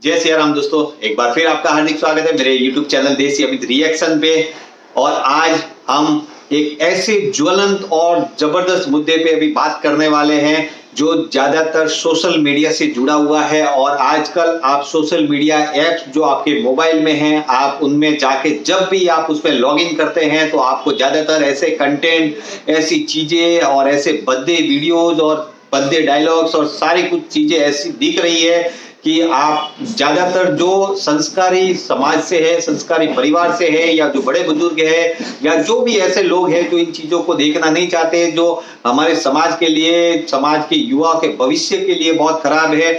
जय सिया राम दोस्तों, एक बार फिर आपका हार्दिक स्वागत है मेरे YouTube चैनल देसी अमित रिएक्शन पे। और आज हम एक ऐसे ज्वलंत और जबरदस्त मुद्दे पे अभी बात करने वाले हैं जो ज्यादातर सोशल मीडिया से जुड़ा हुआ है। और आजकल आप सोशल मीडिया ऐप्स जो आपके मोबाइल में हैं, आप उनमें जाके जब भी आप उसमें लॉगिन करते हैं तो आपको ज्यादातर ऐसे कंटेंट, ऐसी चीजें और ऐसे भद्दे वीडियोज और भद्दे डायलॉग्स और सारी कुछ चीजें ऐसी दिख रही है कि आप ज्यादातर जो संस्कारी समाज से है, संस्कारी परिवार से है, या जो बड़े बुजुर्ग है, या जो भी ऐसे लोग हैं जो इन चीजों को देखना नहीं चाहते, जो हमारे समाज के लिए, समाज के युवा के भविष्य के लिए बहुत खराब है,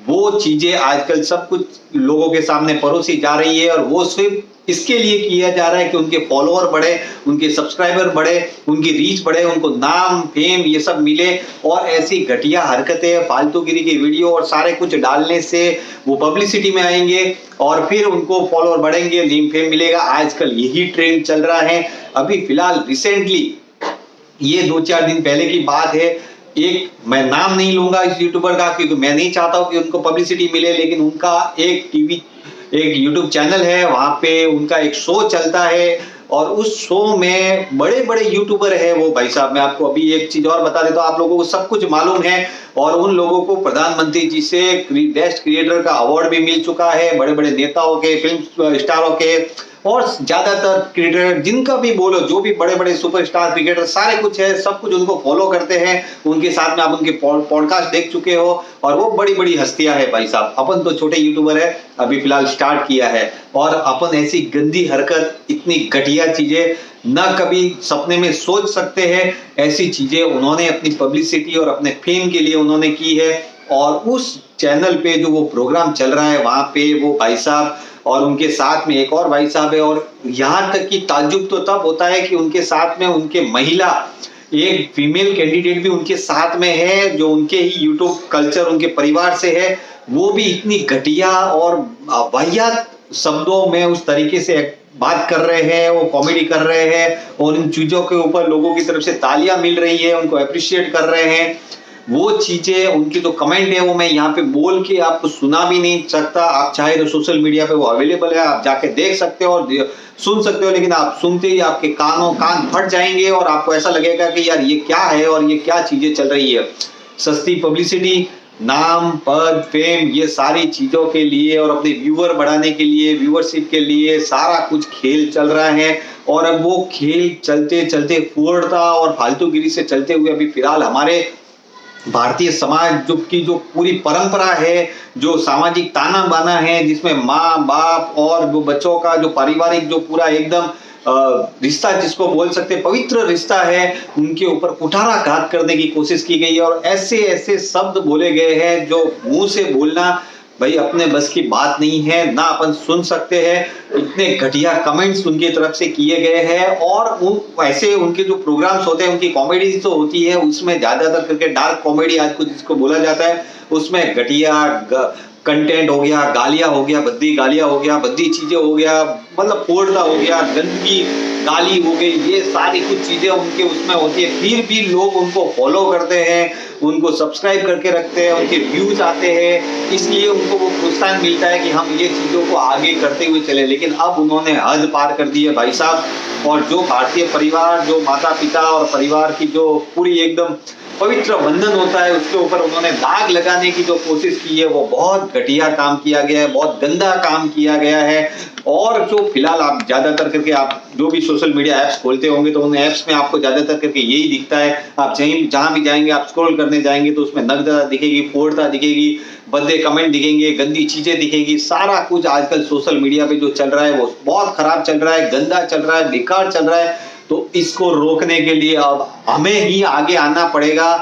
वो चीजें आजकल सब कुछ लोगों के सामने परोसी जा रही है। और वो सिर्फ इसके लिए किया जा रहा है कि उनके फॉलोअर बढ़े, उनके सब्सक्राइबर बढ़े, उनकी रीच बढ़े, उनको नाम फेम ये सब मिले। और ऐसी घटिया हरकतें, फालतूगिरी की वीडियो और सारे कुछ डालने से वो पब्लिसिटी में आएंगे और फिर उनको फॉलोअर बढ़ेंगे, नेम फेम मिलेगा। आजकल यही ट्रेंड चल रहा है। अभी फिलहाल रिसेंटली ये 2-4 दिन पहले की बात है, एक मैं नाम नहीं लूंगा इस यूट्यूबर का क्योंकि मैं नहीं चाहता हूं कि उनको पब्लिसिटी मिले, लेकिन उनका एक यूट्यूब चैनल है, वहां पे उनका एक शो चलता है और उस शो में बड़े बड़े यूट्यूबर है वो भाई साहब। मैं आपको अभी एक चीज और बता देता हूं, आप लोगों को सब कुछ मालूम है और उन लोगों को प्रधानमंत्री जी से बेस्ट क्रिएटर का अवार्ड भी मिल चुका है, बड़े बड़े नेताओं के, फिल्म स्टारों के और ज्यादातर क्रिकेटर जिनका भी बोलो, जो भी बड़े बड़े सुपरस्टार क्रिकेटर सारे कुछ है, सब कुछ उनको फॉलो करते हैं। उनके साथ में आप उनके पॉडकास्ट देख चुके हो और वो बड़ी बड़ी हस्तियां है भाई साहब। अपन तो छोटे यूट्यूबर है, अभी फिलहाल स्टार्ट किया है और अपन ऐसी गंदी हरकत, इतनी घटिया चीजें ना कभी सपने में सोच सकते हैं। ऐसी चीजें उन्होंने अपनी पब्लिसिटी और अपने फेम के लिए उन्होंने की है। और उस चैनल पे जो वो प्रोग्राम चल रहा है वहां पे वो भाई साहब और उनके साथ में एक और भाई साहब है, और यहां तक कि ताज्जुब तो तब होता है कि उनके साथ में उनके महिला एक फीमेल कैंडिडेट भी उनके साथ में है जो उनके ही यूट्यूब कल्चर, उनके परिवार से है। वो भी इतनी घटिया और वाहियात शब्दों में उस तरीके से बात कर रहे हैं, वो कॉमेडी कर रहे हैं और इन चीजों के ऊपर लोगों की तरफ से तालियां मिल रही है, उनको अप्रिशिएट कर रहे हैं। वो चीजें, उनकी जो कमेंट है वो मैं यहाँ पे बोल के आपको सुना भी नहीं सकता। आप चाहे तो सोशल मीडिया पे वो अवेलेबल है, आप जाके देख सकते हो और सुन सकते हो, लेकिन आप सुनते ही आपके कान फट जाएंगे और आपको ऐसा लगेगा कि यार ये क्या है और ये क्या चीजें चल रही है। सस्ती पब्लिसिटी, नाम, पद, फेम, ये सारी चीजों के लिए और अपने व्यूअर बढ़ाने के लिए, व्यूअरशिप के लिए सारा कुछ खेल चल रहा है। और अब वो खेल चलते चलते फुहड़ता और फालतूगिरी से चलते हुए अभी फिलहाल हमारे भारतीय समाज जो पूरी परंपरा है, जो सामाजिक ताना बाना है, जिसमें माँ बाप और वो बच्चों का जो पारिवारिक जो पूरा एकदम रिश्ता, जिसको बोल सकते पवित्र रिश्ता है, उनके ऊपर कुठाराघात करने की कोशिश की गई है। और ऐसे ऐसे शब्द बोले गए हैं जो मुंह से बोलना भाई अपने बस की बात नहीं है, ना अपन सुन सकते हैं। इतने घटिया कमेंट्स उनकी तरफ से किए गए हैं और ऐसे उनके जो प्रोग्राम्स होते हैं, उनकी कॉमेडी तो होती है, उसमें ज्यादातर करके डार्क कॉमेडी आज कुछ जिसको बोला जाता है, उसमें घटिया कंटेंट हो गया, गालियां हो गया, भद्दी गालियां हो गया, भद्दी चीजें हो गया, मतलब फोड़ता हो गया, गंदगी गाली हो गई, ये सारी कुछ चीजें उनके उसमें होती है। फिर भी लोग उनको फॉलो करते हैं, उनको सब्सक्राइब करके रखते हैं, उनके व्यूज आते हैं, इसलिए उनको वो प्रोत्साहन मिलता है कि हम ये चीजों को आगे करते हुए चले। लेकिन अब उन्होंने हद पार कर दी है भाई साहब। और जो भारतीय परिवार, जो माता पिता और परिवार की जो पूरी एकदम पवित्र बंधन होता है, उसके ऊपर उन्होंने दाग लगाने की जो कोशिश की है वो बहुत घटिया काम किया गया है, बहुत गंदा काम किया गया है। और जो फिलहाल आप ज्यादातर करके आप जो भी सोशल मीडिया ऐप्स खोलते होंगे तो उन ऐप्स में आपको ज्यादातर करके यही दिखता है। आप जहां भी जाएंगे, आप स्क्रॉल करने जाएंगे तो उसमें नग्नता दिखेगी, फोड़ता दिखेगी, भद्दे कमेंट दिखेंगे, गंदी चीजें दिखेगी। सारा कुछ आजकल सोशल मीडिया पे जो चल रहा है वो बहुत खराब चल रहा है, गंदा चल रहा है, बेकार चल रहा है। तो इसको रोकने के लिए अब हमें ही आगे आना पड़ेगा।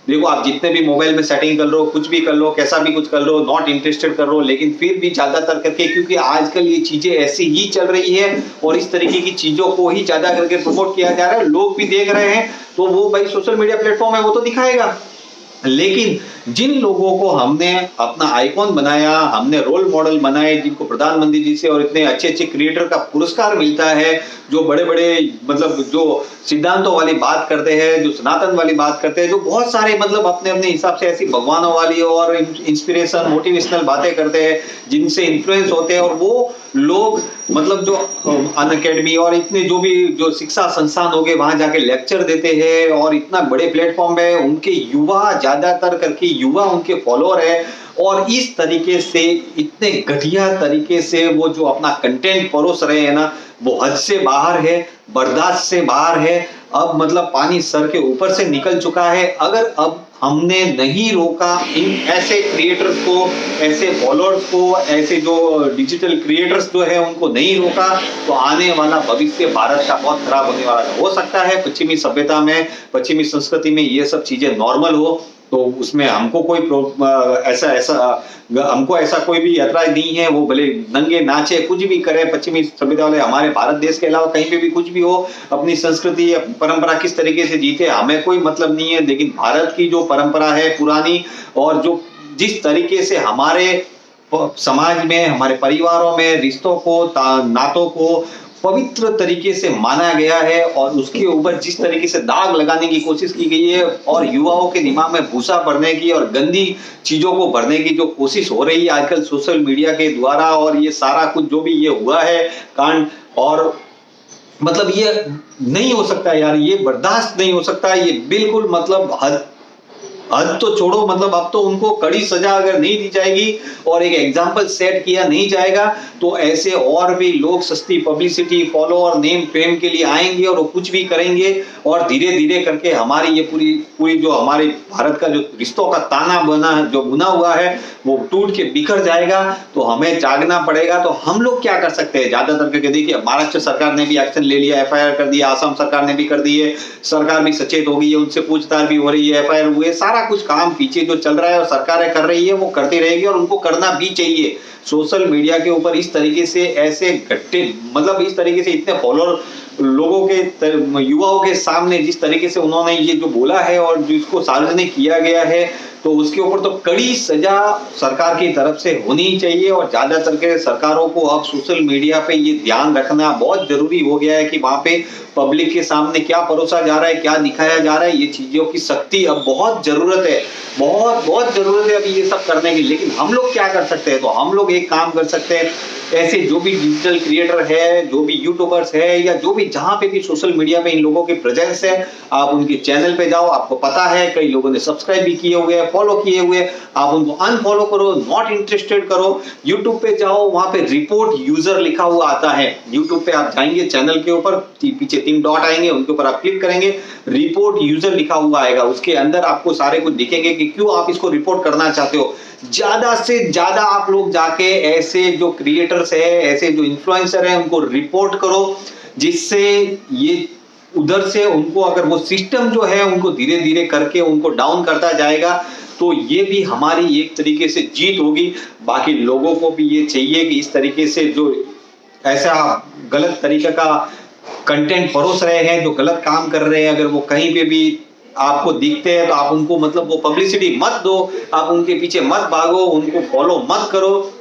देखो, आप जितने भी मोबाइल में सेटिंग कर लो, कुछ भी कर लो, कैसा भी कुछ कर लो, नॉट इंटरेस्टेड कर लो, लेकिन फिर भी ज्यादातर करके, क्योंकि आजकल ये चीजें ऐसी ही चल रही है और इस तरीके की चीजों को ही ज्यादा करके प्रमोट किया जा रहा है, लोग भी देख रहे हैं, तो वो भाई सोशल मीडिया प्लेटफॉर्म है वो तो दिखाएगा। लेकिन जिन लोगों को हमने अपना आइकॉन बनाया, हमने रोल मॉडल बनाए, जिनको प्रधानमंत्री जी से और इतने अच्छे-अच्छे क्रिएटर का पुरस्कार मिलता है, जो बड़े-बड़े मतलब जो सिद्धांतों वाली बात करते हैं, जो सनातन वाली बात करते हैं, जो बहुत सारे मतलब अपने-अपने हिसाब से ऐसी भगवानों वाली और इंस्पिरेशन, मोटिवेशनल बातें करते हैं, जिनसे इन्फ्लुएंस होते हैं और वो लोग मतलब जो अनअकैडमी और इतने जो भी जो शिक्षा संस्थान हो गए वहां जाके लेक्चर देते हैं और इतना बड़े प्लेटफॉर्म पे उनके युवा ज्यादातर करके युवा उनके फॉलोअर है और इस तरीके से इतने घटिया तरीके से वो जो अपना कंटेंट परोस रहे हैं ना वो हद से बाहर है, बर्दाश्त से बाहर है। अब मतलब पानी सर के ऊपर से निकल चुका है। अगर अब हमने नहीं रोका इन ऐसे क्रिएटर्स को, ऐसे फॉलोअर्स को, ऐसे जो डिजिटल क्रिएटर्स जो है उनको नहीं रोका तो आने वाला भविष्य भारत का बहुत खराब होने वाला है। हो सकता है पश्चिमी सभ्यता में, पश्चिमी संस्कृति में ये सब चीजें नॉर्मल हो तो उसमें हमको कोई हमको ऐसा कोई भी ऐतराज नहीं है। वो भले नंगे नाचे कुछ भी करे, पश्चिमी सभ्यता वाले हमारे भारत देश के अलावा कहीं पे भी कुछ भी हो, अपनी संस्कृति अपनी परंपरा किस तरीके से जीते हमें कोई मतलब नहीं है। लेकिन भारत की जो परंपरा है पुरानी और जो जिस तरीके से हमारे समाज में, हमारे परिवारों में रिश्तों को, नातों को पवित्र तरीके से माना गया है और उसके ऊपर जिस तरीके से दाग लगाने की कोशिश की गई है और युवाओं के दिमाग में भूसा भरने की और गंदी चीजों को भरने की जो कोशिश हो रही है आजकल सोशल मीडिया के द्वारा, और ये सारा कुछ जो भी ये हुआ है कांड, और मतलब ये नहीं हो सकता यार, ये बर्दाश्त नहीं हो सकता। ये बिल्कुल मतलब हद तो छोड़ो, मतलब अब तो उनको कड़ी सजा अगर नहीं दी जाएगी और एक एग्जाम्पल सेट किया नहीं जाएगा तो ऐसे और भी लोग सस्ती पब्लिसिटी, फॉलोअर, नेम फेम के लिए आएंगे और वो कुछ भी करेंगे और धीरे धीरे करके हमारी ये पूरी जो हमारे भारत का जो रिश्तों का ताना बुना हुआ है वो टूट के बिखर जाएगा। तो हमें जागना पड़ेगा। तो हम लोग क्या कर सकते हैं? ज्यादातर करके देखिए महाराष्ट्र सरकार ने भी एक्शन ले लिया, एफआईआर कर दिया, असम सरकार ने भी कर दी है, सरकार भी सचेत हो गई है, उनसे पूछताछ भी हो रही है, एफआईआर हुए, सारा कुछ काम पीछे जो चल रहा है और सरकारें कर रही है वो करती रहेगी और उनको करना भी चाहिए। सोशल मीडिया के ऊपर इस तरीके से ऐसे घट्टे मतलब इस तरीके से इतने फॉलोअर लोगों के युवाओं के सामने जिस तरीके से उन्होंने ये जो बोला है और जिसको सार्वजनिक किया गया है तो उसके ऊपर तो कड़ी सजा सरकार की तरफ से होनी चाहिए। और ज्यादातर के सरकारों को अब सोशल मीडिया पे ये ध्यान रखना बहुत जरूरी हो गया है कि वहां पे पब्लिक के सामने क्या परोसा जा रहा है, क्या दिखाया जा रहा है, ये चीजों की सख्ती अब बहुत जरूरत है, बहुत जरूरत है अभी ये सब करने की। लेकिन हम लोग क्या कर सकते हैं? तो हम लोग एक काम कर सकते हैं, ऐसे जो भी डिजिटल क्रिएटर है, जो भी यूट्यूबर्स है या जो भी जहां पे भी सोशल मीडिया पे इन लोगों की प्रेजेंस है, आप उनके चैनल पे जाओ, आपको पता है कई लोगों ने सब्सक्राइब भी किए हुए हैं, फॉलो किए हुए, आप उनको अनफॉलो करो, नॉट इंटरेस्टेड करो। यूट्यूब पे जाओ, वहां पे रिपोर्ट यूजर लिखा हुआ आता है। यूट्यूब पे आप जाएंगे, चैनल के ऊपर पीछे 3 डॉट आएंगे, उनके ऊपर आप क्लिक करेंगे, रिपोर्ट यूजर लिखा हुआ आएगा, उसके अंदर आपको सारे कुछ दिखेंगे कि क्यों आप इसको रिपोर्ट करना चाहते हो। ज्यादा से ज्यादा आप लोग जाके ऐसे जो क्रिएटर्स है, ऐसे जो इन्फ्लुएंसर है, उनको रिपोर्ट करो, जिससे ये उधर से उनको अगर वो सिस्टम जो है उनको धीरे धीरे करके उनको डाउन करता जाएगा तो ये भी हमारी एक तरीके से जीत होगी। बाकी लोगों को भी ये चाहिए कि इस तरीके से जो ऐसा गलत तरीके का कंटेंट परोस रहे हैं, जो गलत काम कर रहे हैं, अगर वो कहीं पे भी आपको दिखते हैं तो आप उनको मतलब वो पब्लिसिटी मत दो, आप उनके पीछे मत भागो, उनको फॉलो मत करो।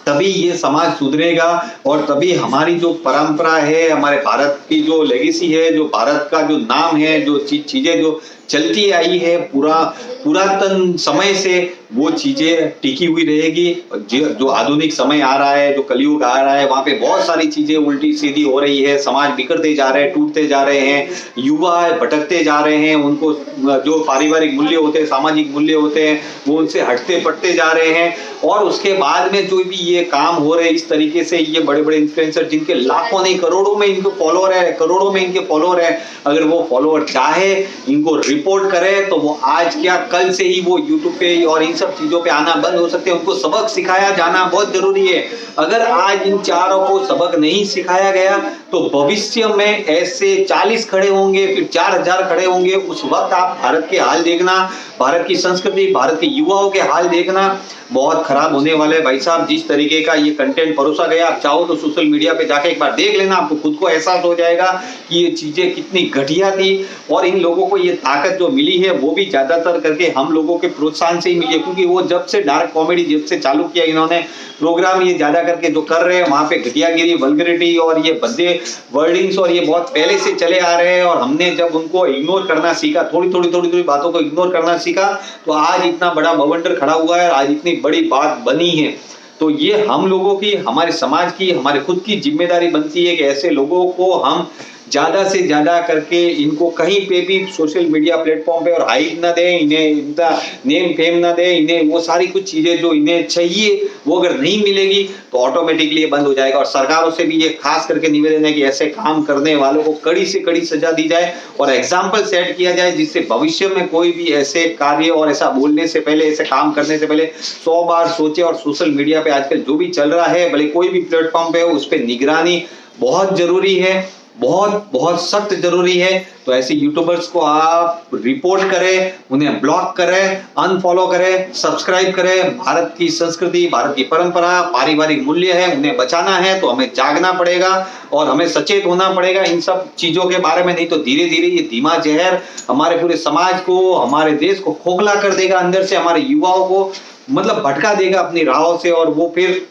तभी ये समाज सुधरेगा और तभी हमारी जो परंपरा है, हमारे भारत की जो लेगेसी है, जो भारत का जो नाम है, जो चीजें जो चलती आई है पुरातन समय से, वो चीजें टिकी हुई रहेगी। जो आधुनिक समय आ रहा है, जो कलयुग आ रहा है, वहां पे बहुत सारी चीजें उल्टी सीधी हो रही है, समाज बिखरते जा रहे हैं, टूटते जा रहे हैं, युवा भटकते जा रहे हैं, उनको जो पारिवारिक मूल्य होते हैं, सामाजिक मूल्य होते हैं, वो उनसे हटते पड़ते जा रहे हैं। और उसके बाद में जो भी ये काम हो रहे हैं इस तरीके से, ये बड़े बड़े इन्फ्लुएंसर जिनके लाखों नहीं करोड़ों में इनके फॉलोअर है, करोड़ों में इनके फॉलोअर है, अगर वो फॉलोअर चाहे इनको रिपोर्ट करे तो वो आज क्या कल से ही वो यूट्यूब पे और इन सब चीजों पे आना बंद हो सकते हैं। उनको सबक सिखाया जाना बहुत जरूरी है। अगर आज इन चारों को सबक नहीं सिखाया गया तो भविष्य में ऐसे 40 खड़े होंगे, फिर 4000 खड़े होंगे। उस वक्त आप भारत के हाल देखना, भारत की संस्कृति, भारत के युवाओं के हाल देखना, बहुत खराब होने वाले भाई साहब। जिस तरीके का ये कंटेंट परोसा गया, आप चाहो तो सोशल मीडिया पे जाके एक बार देख लेना, आपको खुद को एहसास हो जाएगा कि ये चीजें कितनी घटिया थी। और इन लोगों को ये ताकत जो मिली है वो भी ज्यादातर करके हम लोगों के प्रोत्साहन से ही मिली है, क्योंकि वो जब से डार्क कॉमेडी जब से चालू किया इन्होंने प्रोग्राम, ये ज्यादा करके जो कर रहे हैं वहां पे घटियागिरी, वल्गरिटी और ये भद्दे वर्डिंग्स और ये बहुत पहले से चले आ रहे हैं। और हमने जब उनको इग्नोर करना सीखा, थोड़ी बातों को इग्नोर करना सीखा, तो आज इतना बड़ा बवंडर खड़ा हुआ है, आज इतनी बड़ी बात बनी है। तो ये हम लोगों की, हमारे समाज की, हमारे खुद की जिम्मेदारी बनती है कि ऐसे लोगों को हम ज्यादा से ज्यादा करके इनको कहीं पे भी सोशल मीडिया प्लेटफॉर्म पे और हाइट ना दें, इन्हें इनका नेम फेम ना दें, इन्हें वो सारी कुछ चीजें जो इन्हें चाहिए वो अगर नहीं मिलेगी तो ऑटोमेटिकली ये बंद हो जाएगा। और सरकारों से भी ये खास करके निवेदन है कि ऐसे काम करने वालों को कड़ी से कड़ी सजा दी जाए और एग्जाम्पल सेट किया जाए, जिससे भविष्य में कोई भी ऐसे कार्य और ऐसा बोलने से पहले, ऐसे काम करने से पहले 100 बार सोचे। और सोशल मीडिया पे आजकल जो भी चल रहा है, भले कोई भी प्लेटफॉर्म पे हो, उस पर निगरानी बहुत जरूरी है, बहुत सख्त जरूरी है। तो ऐसे यूट्यूबर्स को आप रिपोर्ट करें, उन्हें ब्लॉक करें, अनफॉलो करें, सब्सक्राइब करें। भारत की संस्कृति, भारत की परंपरा, पारिवारिक मूल्य है, उन्हें बचाना है तो हमें जागना पड़ेगा और हमें सचेत होना पड़ेगा इन सब चीजों के बारे में। नहीं तो धीरे धीरे ये धीमा जहर हमारे पूरे समाज को, हमारे देश को खोखला कर देगा, अंदर से हमारे युवाओं को मतलब भटका देगा अपनी राहों से। और वो फिर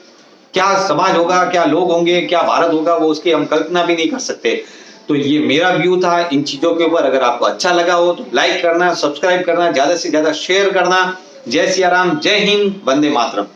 क्या समाज होगा, क्या लोग होंगे, क्या भारत होगा, वो उसकी हम कल्पना भी नहीं कर सकते। तो ये मेरा व्यू था इन चीजों के ऊपर। अगर आपको अच्छा लगा हो तो लाइक करना, सब्सक्राइब करना, ज्यादा से ज्यादा शेयर करना। जय सिया राम, जय हिंद, वंदे मातरम।